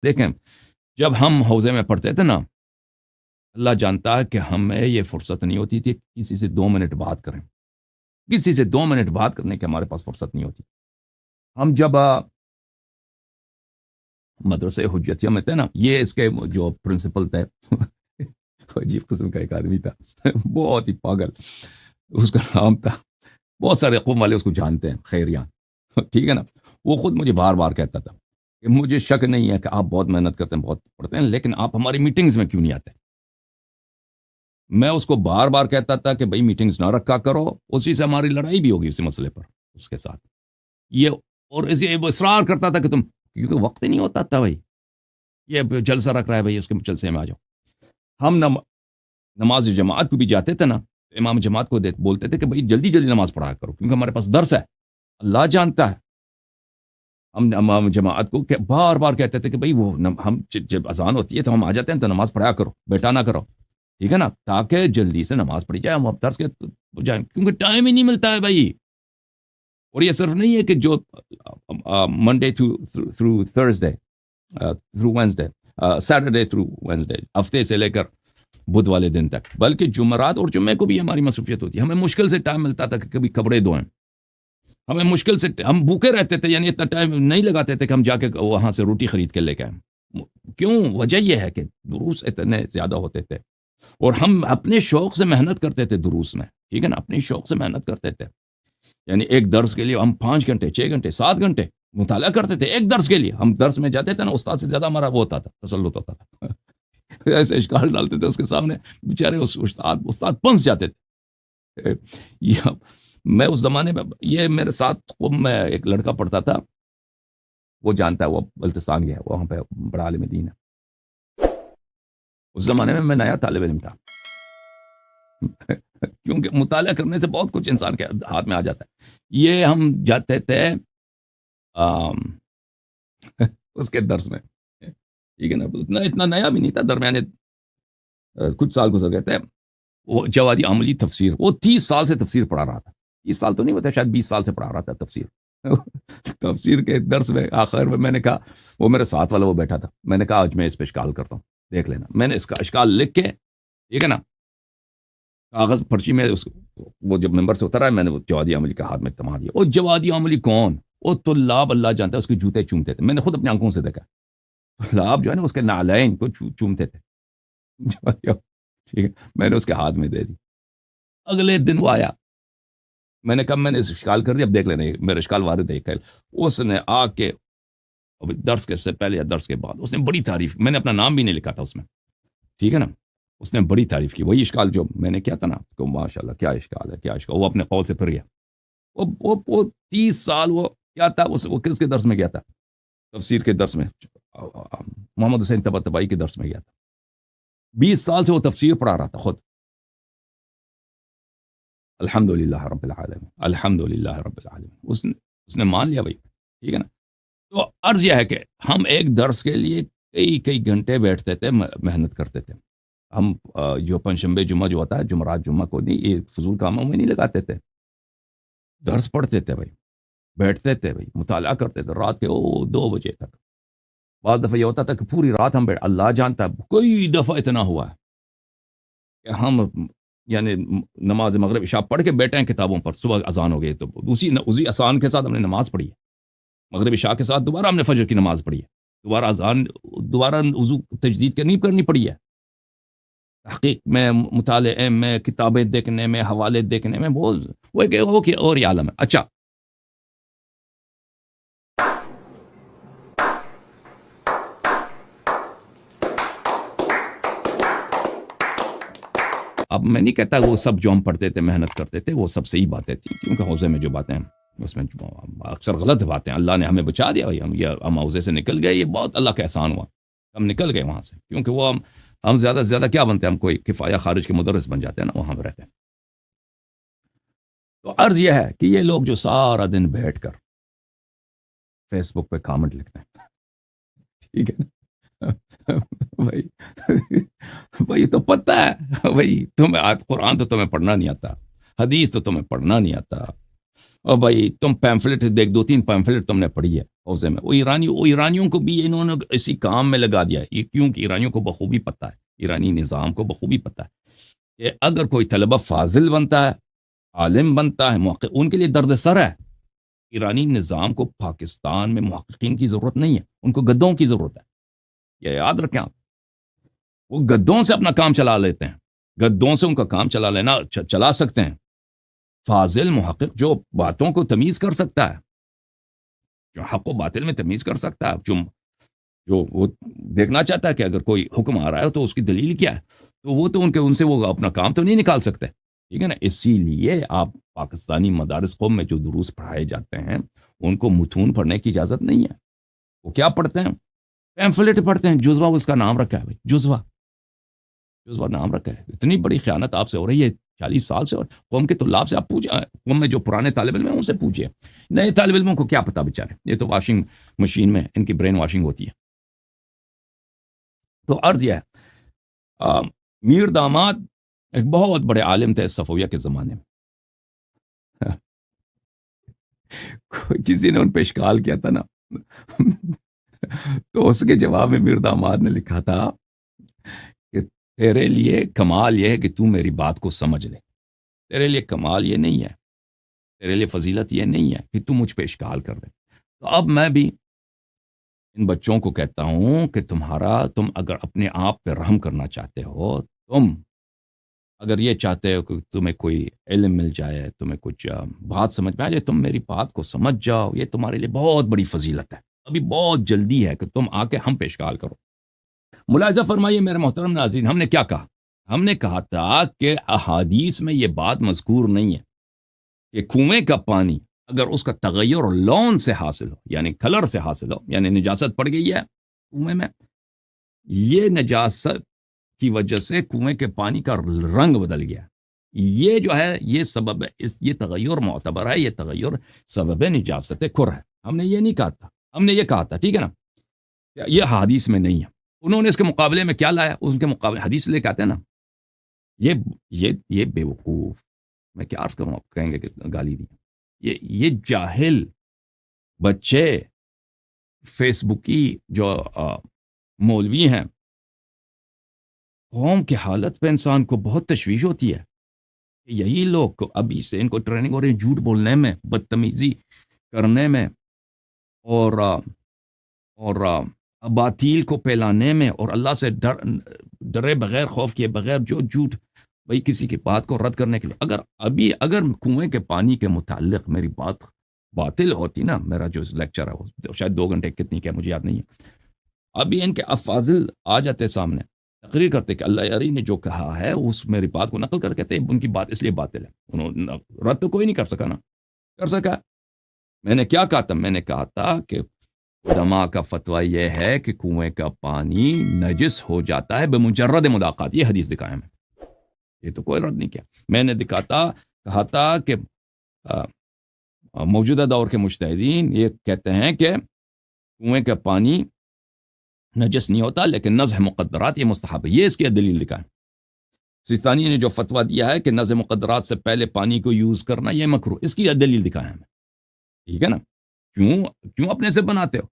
دیکھیں جب ہم حوضے میں پڑھتے تھے نا، اللہ جانتا ہے کہ ہمیں یہ فرصت نہیں ہوتی تھی کسی سے 2 منٹ بات کریں، کسی سے 2 منٹ بات کرنے کی ہمارے پاس فرصت نہیں ہوتی. ہم جب مدرسے حجتیہ میں تھے نا، یہ اس کے جو پرنسپل تھے عجیب قسم کا ایک آدمی تھا بہت ہی پاگل. اس کا نام تھا، بہت سارے قوم والے اس کو جانتے ہیں، خیریان. ٹھیک ہے نا. وہ خود مجھے بار بار کہتا تھا کہ مجھے شک نہیں ہے کہ آپ بہت محنت کرتے ہیں، بہت پڑھتے ہیں، لیکن آپ ہماری میٹنگز میں کیوں نہیں آتے؟ میں اس کو بار بار کہتا تھا کہ بھائی میٹنگز نہ رکھا کرو. اسی سے ہماری لڑائی بھی ہوگی اسی مسئلے پر اس کے ساتھ. یہ اور اسے وہ اصرار کرتا تھا کہ تم، کیونکہ وقت ہی نہیں ہوتا تھا بھائی، یہ جلسہ رکھ رہا ہے بھائی، اس کے جلسے میں آ جاؤ. ہم نماز جماعت کو بھی جاتے تھے نا، امام جماعت کو بولتے تھے کہ بھائی جلدی جلدی نماز پڑھا کرو کیونکہ ہمارے پاس درس ہے. اللہ جانتا ہے ہم امام جماعت کو بار بار کہتے تھے کہ بھائی وہ ہم جب اذان ہوتی ہے تو ہم آ جاتے ہیں تو نماز پڑھا کرو، بیٹا نہ کرو. ٹھیک ہے نا، تاکہ جلدی سے نماز پڑھی جائے، ہم اب درس کے جائیں، کیونکہ ٹائم ہی نہیں ملتا ہے بھائی. اور یہ صرف نہیں ہے کہ جو Monday through Thursday through Wednesday, Saturday through Wednesday, ہفتے سے لے کر بدھ والے دن تک، بلکہ جمعرات اور جمعے کو بھی ہماری مصروفیت ہوتی ہے. ہمیں مشکل سے ٹائم ملتا تھا کہ کبھی کپڑے دھوئیں، ہمیں مشکل سے، ہم بھوکے رہتے تھے، یعنی اتنا ٹائم نہیں لگاتے تھے کہ ہم جا کے وہاں سے روٹی خرید کے لے کے آئیں. کیوں؟ وجہ یہ ہے کہ دروس اتنے زیادہ ہوتے تھے اور ہم اپنے شوق سے محنت کرتے تھے دروس میں. ٹھیک ہے نا، اپنے شوق سے محنت کرتے تھے. یعنی ایک درس کے لیے ہم 5 گھنٹے 6 گھنٹے 7 گھنٹے مطالعہ کرتے تھے ایک درس کے لیے. ہم درس میں جاتے تھے نا، استاد سے زیادہ ہمارا وہ ہوتا تھا، تسلط ہوتا تھا. ایسے اشکال ڈالتے تھے اس کے سامنے، بیچارے استاد پنس جاتے تھے. میں اس زمانے میں، یہ میرے ساتھ میں ایک لڑکا پڑھتا تھا، وہ جانتا ہے، وہ بلتستان گیا، وہاں پہ بڑا عالم دین ہے. اس زمانے میں نیا طالب علم تھا کیونکہ مطالعہ کرنے سے بہت کچھ انسان کے ہاتھ میں آ جاتا ہے. یہ ہم جاتے تھے اس کے درس میں. ٹھیک ہے نا، اتنا نیا بھی نہیں تھا، درمیانے کچھ سال گزر گئے تھے. وہ جوادی عملی تفسیر، وہ 30 سال سے تفسیر پڑھا رہا تھا. 30 سال تو نہیں ہوتا، شاید 20 سال سے پڑھا رہا تھا تفسیر. تفسیر کے درس میں آخر میں میں نے کہا، وہ میرے ساتھ والا وہ بیٹھا تھا، میں نے کہا آج میں اس پہ اشکال کرتا ہوں، دیکھ لینا. میں نے اس کا اشکال لکھ کے، ٹھیک ہے نا، کاغذ پرچی میں وہ جب ممبر سے اترا ہے، میں نے وہ جوادی عملی کا ہاتھ میں تھما دیا. وہ جوادی عملی کون؟ وہ طلاب، اللہ جانتا ہے، اس کے جوتے چومتے تھے. میں نے خود اپنی آنکھوں سے دیکھا، طلاب جو ہے نا اس کے نعلین کو چومتے تھے. ٹھیک ہے، میں نے اس کے ہاتھ میں دے دی. اگلے دن وہ آیا، میں نے کہا میں نے اس اشکال کر دیا، اب دیکھ لینا میرا اشکال وارد ہے. اس نے آ کے درس کے سے پہلے یا درس کے بعد اس نے بڑی تعریف، میں نے اپنا نام بھی نہیں لکھا تھا اس میں. ٹھیک ہے نا، اس نے بڑی تعریف کی. وہی اشکال جو میں نے کیا تھا نا، تو ماشاءاللہ کیا اشکال ہے، کیا اشکال. وہ اپنے قول سے پھر گیا. وہ 30 سال وہ کیا تھا، وہ کس کے درس میں گیا تھا؟ تفسیر کے درس میں، محمد حسین طباطبائی کے درس میں گیا تھا. 20 سال سے وہ تفسیر پڑھا رہا تھا خود. الحمدللہ رب العالمین، الحمدللہ رب العالمین. اس نے مان لیا بھائی. ٹھیک ہے نا. تو عرض یہ ہے کہ ہم ایک درس کے لیے کئی گھنٹے بیٹھتے تھے، محنت کرتے تھے. ہم جو پنجشنبے جمعہ جو ہوتا ہے، جمعرات جمعہ کو نہیں، یہ فضول کاموں میں نہیں لگاتے تھے. درس پڑھتے تھے بھائی، بیٹھتے تھے بھائی، مطالعہ کرتے تھے رات کے 2 بجے تک. بعض دفعہ یہ ہوتا تھا کہ پوری رات ہم بیٹھ، اللہ جانتا ہے کوئی دفعہ اتنا ہوا ہے کہ ہم یعنی نماز مغرب عشاء پڑھ کے بیٹھے ہیں کتابوں پر، صبح اذان ہو گئی تو اسی اذان کے ساتھ ہم نے نماز پڑھی ہے. مغرب عشاء کے ساتھ دوبارہ ہم نے فجر کی نماز پڑھی ہے. دوبارہ اذان، دوبارہ وضو تجدید کرنی پڑی ہے. تحقیق میں، مطالعے میں، کتابیں دیکھنے میں، حوالے دیکھنے میں، وہ کہ اور یہ عالم ہے. اچھا، اب میں نہیں کہتا وہ سب جو ہم پڑھتے تھے محنت کرتے تھے وہ سب صحیح باتیں تھیں، کیونکہ حوضے میں جو باتیں اس میں اکثر غلط باتیں. اللہ نے ہمیں بچا دیا بھائی، ہم حوضے سے نکل گئے، یہ بہت اللہ کا احسان ہوا. ہم نکل گئے وہاں سے، کیونکہ وہ ہم زیادہ سے زیادہ کیا بنتے ہیں، ہم کوئی کفایہ خارج کے مدرس بن جاتے ہیں نا، وہاں رہتے ہیں. تو عرض یہ ہے کہ یہ لوگ جو سارا دن بیٹھ کر فیس بک پہ کامنٹ لکھتے ہیں، ٹھیک ہے نا بھائی تو پتہ ہے بھائی، تمہیں قرآن تو تمہیں پڑھنا نہیں آتا، حدیث تو تمہیں پڑھنا نہیں آتا، اور بھائی تم پیمفلٹ دیکھ، 2-3 پیمفلٹ تم نے پڑھی ہے، حوزے میں، وہ ایرانیوں کو بھی انہوں نے اسی کام میں لگا دیا ہے، یہ کیونکہ ایرانیوں کو بخوبی پتہ ہے، ایرانی نظام کو بخوبی پتہ ہے کہ اگر کوئی طلبہ فاضل بنتا ہے، عالم بنتا ہے، محقق، ان کے لیے درد سر ہے۔ ایرانی نظام کو پاکستان میں محققین کی ضرورت نہیں ہے، ان کو گدوں کی ضرورت ہے، یہ یاد رکھیں آپ۔ وہ گدوں سے اپنا کام چلا لیتے ہیں، گدوں سے ان کا کام چلا لینا چلا سکتے ہیں۔ فاضل محقق جو باتوں کو تمیز کر سکتا ہے، جو حق و باطل میں تمیز کر سکتا ہے، جو وہ دیکھنا چاہتا ہے کہ اگر کوئی حکم آ رہا ہے تو اس کی دلیل کیا ہے، تو وہ تو ان سے وہ اپنا کام تو نہیں نکال سکتے، ٹھیک ہے نا۔ اسی لیے آپ پاکستانی مدارس قوم میں جو دروس پڑھائے جاتے ہیں ان کو متون پڑھنے کی اجازت نہیں ہے۔ وہ کیا پڑھتے ہیں؟ پیمفلٹ پڑھتے ہیں، جزوہ اس کا نام رکھا ہے بھائی، جزوہ نام رکھا ہے۔ اتنی بڑی خیانت آپ سے ہو رہی ہے 40 سال سے، اور قوم کے طلاب سے آپ پوچھیں، قوم میں جو پرانے طالب علم ہیں ان سے پوچھئے، نئے طالب علموں کو کیا پتہ بیچارے، یہ تو واشنگ مشین میں ان کی برین واشنگ ہوتی ہے۔ تو عرض یہ ہے، میر داماد ایک بہت بڑے عالم تھے صفویہ کے زمانے میں۔ کسی نے ان پہ اشکال کیا تھا نا، تو اس کے جواب میں میر داماد نے لکھا تھا کہ تیرے لیے کمال یہ ہے کہ تو میری بات کو سمجھ لے، تیرے لیے کمال یہ نہیں ہے، تیرے لیے فضیلت یہ نہیں ہے کہ تو مجھ پہ اشکال کر دے۔ تو اب میں بھی ان بچوں کو کہتا ہوں کہ تم اگر اپنے آپ پہ رحم کرنا چاہتے ہو، تم اگر یہ چاہتے ہو کہ تمہیں کوئی علم مل جائے، تمہیں کچھ بات سمجھ میں آ جائے، تم میری بات کو سمجھ جاؤ، یہ تمہارے لیے بہت بڑی فضیلت ہے۔ ابھی بہت جلدی ہے کہ تم آ کے ہم پہ اشکال کرو۔ ملاحظہ فرمائیے میرے محترم ناظرین، ہم نے کیا کہا؟ ہم نے کہا تھا کہ احادیث میں یہ بات مذکور نہیں ہے کہ کنویں کا پانی اگر اس کا تغیر لون سے حاصل ہو، یعنی کلر سے حاصل ہو، یعنی نجاست پڑ گئی ہے کنویں میں، یہ نجاست کی وجہ سے کنویں کے پانی کا رنگ بدل گیا، یہ جو ہے یہ سبب ہے، یہ تغیر معتبر ہے، یہ تغیر سبب نجاست کھر ہے۔ ہم نے یہ نہیں کہا تھا، ہم نے یہ کہا تھا، ٹھیک ہے نا، یہ حدیث میں نہیں ہے۔ انہوں نے اس کے مقابلے میں کیا لایا؟ اس کے مقابلے حدیث لے کے آتے ہیں نا، یہ بے وقوف، میں کیا عرض کروں، آپ کہیں گے کہ گالی دی، یہ جاہل بچے فیس بک کی جو مولوی ہیں، قوم کی حالت پہ انسان کو بہت تشویش ہوتی ہے۔ یہی لوگ ابھی سے ان کو ٹریننگ ہو رہی ہے جھوٹ بولنے میں، بدتمیزی کرنے میں، اور اباطیل کو پھیلانے میں، اور اللہ سے ڈرے بغیر، خوف کیے بغیر جو جھوٹ بھائی کسی کی بات کو رد کرنے کے لیے۔ اگر کنویں کے پانی کے متعلق میری بات باطل ہوتی نا، میرا جو لیکچر ہے وہ شاید 2 گھنٹے کتنی کیا مجھے یاد نہیں ہے، ابھی ان کے افاضل آ جاتے سامنے، تقریر کرتے کہ اللہ یاری نے جو کہا ہے اس میری بات کو نقل کر کہتے ہیں ان کی بات اس لیے باطل ہے۔ انہوں نے رد تو کوئی نہیں کر سکا نا، کر سکا؟ میں نے کیا کہا تھا؟ میں نے کہا تھا کہ علماء کا فتویٰ یہ ہے کہ کنویں کا پانی نجس ہو جاتا ہے بمجرد ملاقات، یہ حدیث دکھایا میں، یہ تو کوئی رد نہیں کیا۔ میں نے کہا تھا کہ موجودہ دور کے مجتہدین یہ کہتے ہیں کہ کنویں کا پانی نجس نہیں ہوتا، لیکن نزح مقدرات یہ مستحب ہے، یہ اس کی دلیل دکھائیں۔ سیستانی نے جو فتویٰ دیا ہے کہ نزح مقدرات سے پہلے پانی کو یوز کرنا یہ مکروہ، اس کی دلیل دکھائیں ہمیں، ٹھیک ہے نا۔ کیوں اپنے سے بناتے ہو؟